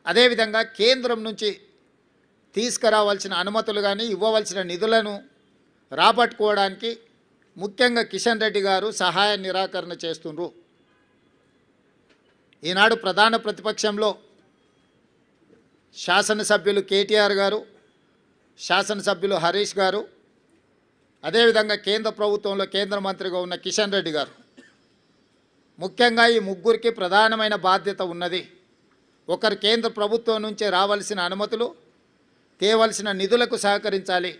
అదేవిధంగా కేంద్రం నుంచి తీసుకురావాల్సిన అనుమతులు కానీ ఇవ్వవలసిన నిధులను రాబట్టుకోవడానికి ముఖ్యంగా కిషన్ రెడ్డి గారు సహాయ నిరాకరణ చేస్తుండ్రు. ఈనాడు ప్రధాన ప్రతిపక్షంలో శాసనసభ్యులు కేటీఆర్ గారు, శాసనసభ్యులు హరీష్ గారు, అదేవిధంగా కేంద్ర ప్రభుత్వంలో కేంద్ర మంత్రిగా ఉన్న కిషన్ రెడ్డి గారు, ముఖ్యంగా ఈ ముగ్గురికి ప్రధానమైన బాధ్యత ఉన్నది. ఒకరు కేంద్ర ప్రభుత్వం నుంచి రావాల్సిన అనుమతులు, తేవలసిన నిధులకు సహకరించాలి.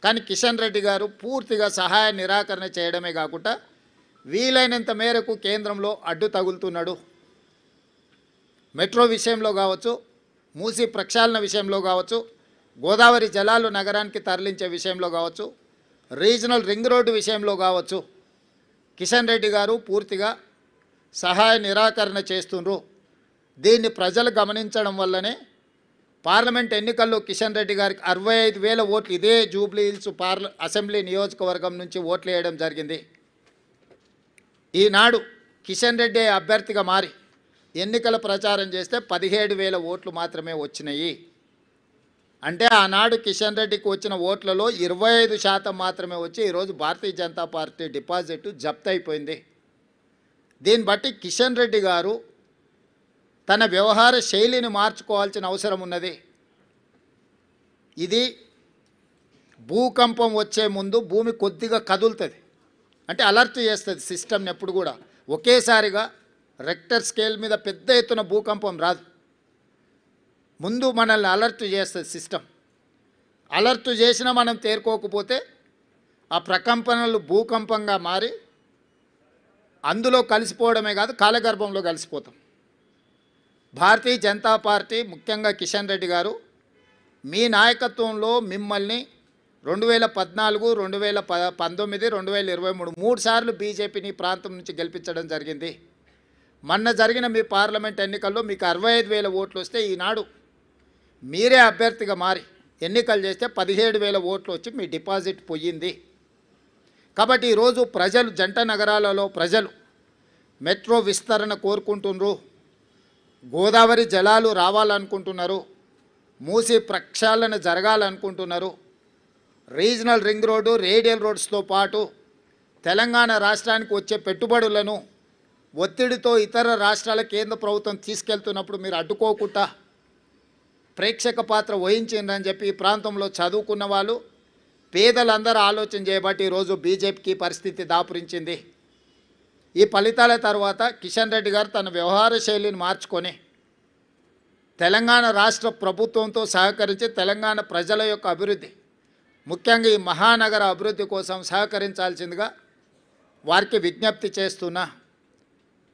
కానీ కిషన్ రెడ్డి గారు పూర్తిగా సహాయ నిరాకరణ చేయడమే కాకుండా వీలైనంత మేరకు కేంద్రంలో అడ్డు తగులుతున్నాడు. మెట్రో విషయంలో కావచ్చు, మూసీ ప్రక్షాళన విషయంలో కావచ్చు, గోదావరి జలాలు నగరానికి తరలించే విషయంలో కావచ్చు, రీజనల్ రింగ్ రోడ్డు విషయంలో కావచ్చు, కిషన్ రెడ్డి గారు పూర్తిగా సహాయ నిరాకరణ చేస్తుండ్రు. దీన్ని ప్రజలు గమనించడం వల్లనే పార్లమెంట్ ఎన్నికల్లో కిషన్ రెడ్డి గారికి 65,000 ఓట్లు ఇదే జూబ్లీ హిల్స్ అసెంబ్లీ నియోజకవర్గం నుంచి ఓట్లు వేయడం జరిగింది. ఈనాడు కిషన్ రెడ్డి అభ్యర్థిగా మారి ఎన్నికల ప్రచారం చేస్తే 17,000 ఓట్లు మాత్రమే వచ్చినాయి. అంటే ఆనాడు కిషన్ రెడ్డికి వచ్చిన ఓట్లలో 25% మాత్రమే వచ్చి ఈరోజు భారతీయ జనతా పార్టీ డిపాజిట్ జప్తు అయిపోయింది. దీన్ని బట్టి కిషన్ రెడ్డి గారు తన వ్యవహార శైలిని మార్చుకోవాల్సిన అవసరం ఉన్నది. ఇది భూకంపం వచ్చే ముందు భూమి కొద్దిగా కదులుతుంది, అంటే అలర్ట్ చేస్తుంది సిస్టమ్ని. ఎప్పుడు కూడా ఒకేసారిగా రెక్టర్ స్కేల్ మీద పెద్ద ఎత్తున భూకంపం రాదు, ముందు మనల్ని అలర్ట్ చేస్తుంది సిస్టమ్. అలర్ట్ చేసినా మనం తేరుకోకపోతే ఆ ప్రకంపనలు భూకంపంగా మారి అందులో కలిసిపోవడమే కాదు కాలగర్భంలో కలిసిపోతాం. భారతీయ జనతా పార్టీ ముఖ్యంగా కిషన్ రెడ్డి గారు మీ నాయకత్వంలో మిమ్మల్ని 2014, 2019, 2023 3 సార్లు బీజేపీని ప్రాంతం నుంచి గెలిపించడం జరిగింది. మొన్న జరిగిన మీ పార్లమెంట్ ఎన్నికల్లో మీకు 65,000 ఓట్లు వస్తే ఈనాడు మీరే అభ్యర్థిగా మారి ఎన్నికలు చేస్తే 17,000 ఓట్లు వచ్చి మీ డిపాజిట్ పోయింది. కాబట్టి ఈరోజు ప్రజలు జంట నగరాలలో ప్రజలు మెట్రో విస్తరణ కోరుకుంటున్నారు, గోదావరి జలాలు రావాలనుకుంటున్నారు, మూసీ ప్రక్షాళన జరగాలనుకుంటున్నారు, రీజనల్ రింగ్ రోడ్డు, రేడియల్ రోడ్స్తో పాటు తెలంగాణ రాష్ట్రానికి వచ్చే పెట్టుబడులను ఒత్తిడితో ఇతర రాష్ట్రాల కేంద్ర ప్రభుత్వం తీసుకెళ్తున్నప్పుడు మీరు అడ్డుకోకుండా ప్రేక్షక పాత్ర వహించిందని చెప్పి ఈ ప్రాంతంలో చదువుకున్న వాళ్ళు పేదలందరూ ఆలోచన చేయబట్టి ఈరోజు బీజేపీకి పరిస్థితి దాపురించింది. ఈ ఫలితాల తర్వాత కిషన్ రెడ్డి గారు తన వ్యవహార శైలిని మార్చుకొని తెలంగాణ రాష్ట్ర ప్రభుత్వంతో సహకరించి తెలంగాణ ప్రజల యొక్క అభివృద్ధి, ముఖ్యంగా ఈ మహానగర అభివృద్ధి కోసం సహకరించాల్సిందిగా వారికి విజ్ఞప్తి చేస్తున్నా.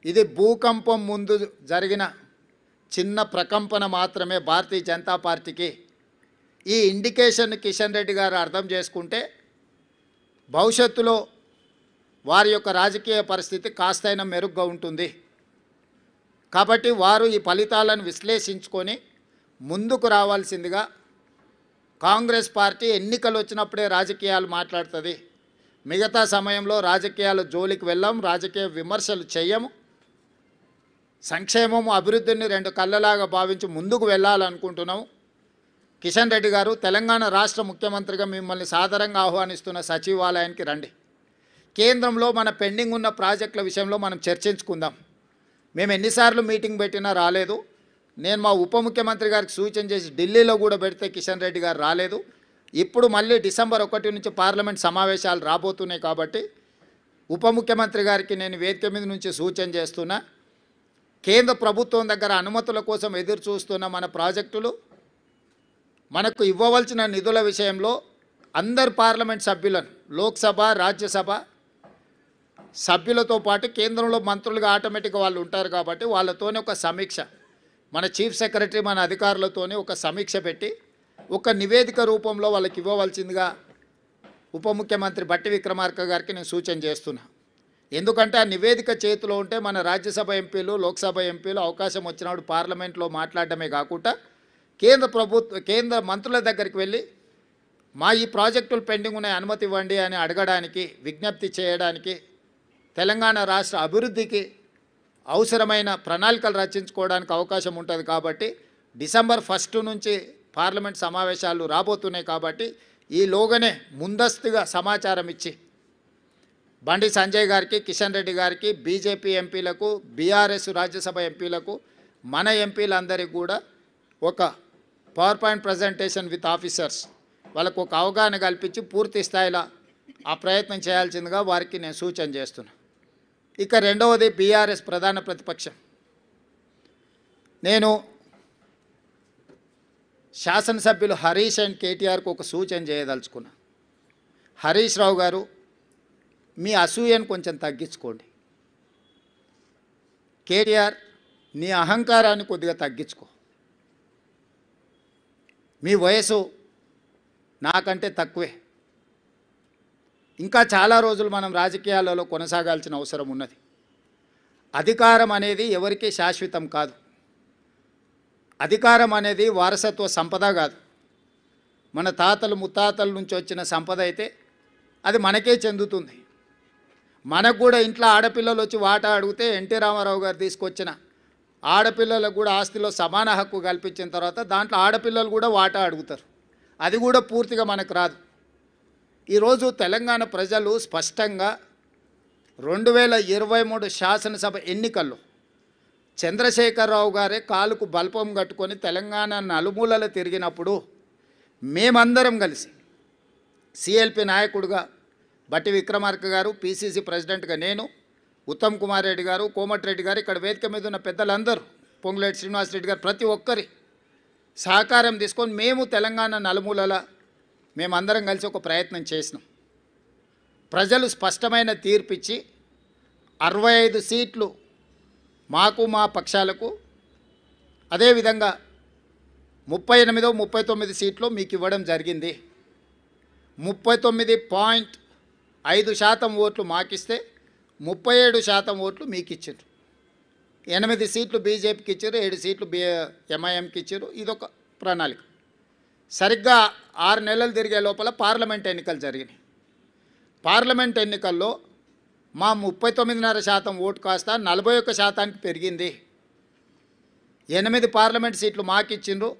ఇది భూకంపం ముందు జరిగిన చిన్న ప్రకంపన మాత్రమే భారతీయ జనతా పార్టీకి. ఈ ఇండికేషన్ కిషన్ రెడ్డి గారు అర్థం చేసుకుంటే భవిష్యత్తులో వారి యొక్క రాజకీయ పరిస్థితి కాస్తైనా మెరుగ్గా ఉంటుంది. కాబట్టి వారు ఈ ఫలితాలను విశ్లేషించుకొని ముందుకు రావాల్సిందిగా, కాంగ్రెస్ పార్టీ ఎన్నికలు వచ్చినప్పుడే రాజకీయాలు మాట్లాడుతుంది, మిగతా సమయంలో రాజకీయాల జోలికి వెళ్ళాం, రాజకీయ విమర్శలు చేయము, సంక్షేమము అభివృద్ధిని 2 కళ్ళలాగా భావించి ముందుకు వెళ్ళాలనుకుంటున్నాము. కిషన్ రెడ్డి గారు తెలంగాణ రాష్ట్ర ముఖ్యమంత్రిగా మిమ్మల్ని సాదరంగా ఆహ్వానిస్తున్న సచివాలయానికి రండి. కేంద్రంలో మన పెండింగ్ ఉన్న ప్రాజెక్టుల విషయంలో మనం చర్చించుకుందాం. మేము ఎన్నిసార్లు మీటింగ్ పెట్టినా రాలేదు. నేను మా ఉప ముఖ్యమంత్రి గారికి సూచన చేసి ఢిల్లీలో కూడా పెడితే కిషన్ రెడ్డి గారు రాలేదు. ఇప్పుడు మళ్ళీ డిసెంబర్ 1 నుంచి పార్లమెంట్ సమావేశాలు రాబోతున్నాయి కాబట్టి ఉప ముఖ్యమంత్రి గారికి నేను వేదిక మీద నుంచి సూచన చేస్తున్నా, కేంద్ర ప్రభుత్వం దగ్గర అనుమతుల కోసం ఎదురు చూస్తున్న మన ప్రాజెక్టులు, మనకు ఇవ్వవలసిన నిధుల విషయంలో అందరు పార్లమెంట్ సభ్యులను, లోక్సభ రాజ్యసభ సభ్యులతో పాటు కేంద్రంలో మంత్రులుగా ఆటోమేటిక్గా వాళ్ళు ఉంటారు కాబట్టి వాళ్ళతోనే ఒక సమీక్ష, మన చీఫ్ సెక్రటరీ మన అధికారులతోనే ఒక సమీక్ష పెట్టి ఒక నివేదిక రూపంలో వాళ్ళకి ఇవ్వవలసిందిగా ఉప ముఖ్యమంత్రి బట్టి విక్రమార్క గారికి నేను సూచన చేస్తున్నా. ఎందుకంటే ఆ నివేదిక చేతిలో ఉంటే మన రాజ్యసభ ఎంపీలు, లోక్సభ ఎంపీలు అవకాశం వచ్చినప్పుడు పార్లమెంట్లో మాట్లాడడమే కాకుండా కేంద్ర మంత్రుల దగ్గరికి వెళ్ళి మా ఈ ప్రాజెక్టులు పెండింగ్ ఉన్నాయి అనుమతి ఇవ్వండి అని అడగడానికి, విజ్ఞప్తి చేయడానికి, తెలంగాణ రాష్ట్ర అభివృద్ధికి అవసరమైన ప్రణాళికలు రచించుకోవడానికి అవకాశం ఉంటుంది. కాబట్టి డిసెంబర్ 1 నుంచి పార్లమెంట్ సమావేశాలు రాబోతున్నాయి కాబట్టి ఈలోగానే ముందస్తుగా సమాచారం ఇచ్చి బండి సంజయ్ గారికి, కిషన్ రెడ్డి గారికి, బీజేపీ ఎంపీలకు, బీఆర్ఎస్ రాజ్యసభ ఎంపీలకు, మన ఎంపీలందరికీ కూడా ఒక power point presentation with officers వాళ్ళకు ఒక అవగాహన కల్పించి పూర్తి స్థాయిలో ఆ ప్రయత్నం చేయాల్సిందిగా వారికి నేను సూచన చేస్తున్నా. ఇక రెండవది బీఆర్ఎస్ ప్రధాన ప్రతిపక్షం. నేను శాసనసభ్యులు హరీష్ అండ్ కేటీఆర్కు ఒక సూచన చేయదలుచుకున్నా. హరీష్ రావు గారు, మీ అసూయను కొంచెం తగ్గించుకోండి. కేటీఆర్, నీ అహంకారాన్ని కొద్దిగా తగ్గించుకో. మీ వయసు నాకంటే తక్కువే. ఇంకా చాలా రోజులు మనం రాజకీయాలలో కొనసాగాల్సిన అవసరం ఉన్నది. అధికారం అనేది ఎవరికీ శాశ్వతం కాదు. అధికారం అనేది వారసత్వ సంపద కాదు. మన తాతలు ముత్తాతల నుంచి వచ్చిన సంపద అయితే అది మనకే చెందుతుంది. మనకు కూడా ఇంట్లో ఆడపిల్లలు వచ్చి వాటా అడిగితే ఎన్టీ రామారావు గారు తీసుకొచ్చిన ఆడపిల్లలకు కూడా ఆస్తిలో సమాన హక్కు కల్పించిన తర్వాత దాంట్లో ఆడపిల్లలు కూడా వాటా అడుగుతారు. అది కూడా పూర్తిగా మనకు రాదు. ఈరోజు తెలంగాణ ప్రజలు స్పష్టంగా 2023 శాసనసభ ఎన్నికల్లో చంద్రశేఖరరావు గారే కాలుకు బల్పం కట్టుకొని తెలంగాణ నలుమూలలు తిరిగినప్పుడు మేమందరం కలిసి సిఎల్పి నాయకుడిగా బట్టి విక్రమార్క గారు, పిసిసి ప్రెసిడెంట్గా నేను, ఉత్తమ్ కుమార్ రెడ్డి గారు, కోమటిరెడ్డి గారు, ఇక్కడ వేదిక మీద ఉన్న పెద్దలందరూ, పొంగులేటి శ్రీనివాసరెడ్డి గారు, ప్రతి ఒక్కరి సహకారం తీసుకొని మేము తెలంగాణ నలుమూలల మేమందరం కలిసి ఒక ప్రయత్నం చేసినాం. ప్రజలు స్పష్టమైన తీర్పిచ్చి 65 సీట్లు మాకు, మా పక్షాలకు, అదేవిధంగా 39 సీట్లు మీకు ఇవ్వడం జరిగింది. 39.5% ఓట్లు మాకిస్తే 37% ఓట్లు మీకు ఇచ్చారు. 8 సీట్లు బీజేపీకి ఇచ్చారు, 7 సీట్లు ఎంఐఎంకి ఇచ్చారు. ఇదొక ప్రణాళిక. సరిగ్గా 6 నెలలు తిరిగే లోపల పార్లమెంట్ ఎన్నికలు జరిగినాయి. పార్లమెంట్ ఎన్నికల్లో మా 39.5% ఓటు కాస్త 41%కి పెరిగింది. 8 పార్లమెంట్ సీట్లు మాకు ఇచ్చిండ్రు.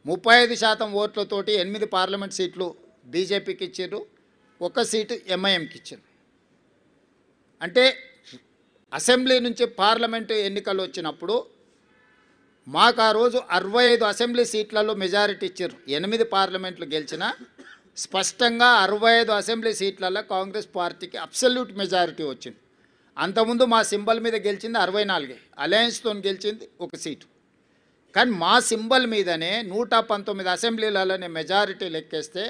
35% ఓట్లతోటి 8 పార్లమెంట్ సీట్లు బీజేపీకి ఇచ్చిండ్రు, 1 సీటు ఎంఐఎంకి ఇచ్చిండ్రు. అంటే అసెంబ్లీ నుంచి పార్లమెంటు ఎన్నికలు వచ్చినప్పుడు మాకు ఆ రోజు 65 అసెంబ్లీ సీట్లలో మెజారిటీ ఇచ్చారు. 8 పార్లమెంట్లు గెలిచిన స్పష్టంగా 65 అసెంబ్లీ సీట్లలో కాంగ్రెస్ పార్టీకి అబ్సల్యూట్ మెజారిటీ వచ్చింది. అంతకుముందు మా సింబల్ మీద గెలిచింది 64, అలయన్స్తో గెలిచింది 1 సీటు. కానీ మా సింబల్ మీదనే 119 అసెంబ్లీలలోనే మెజారిటీ లెక్కేస్తే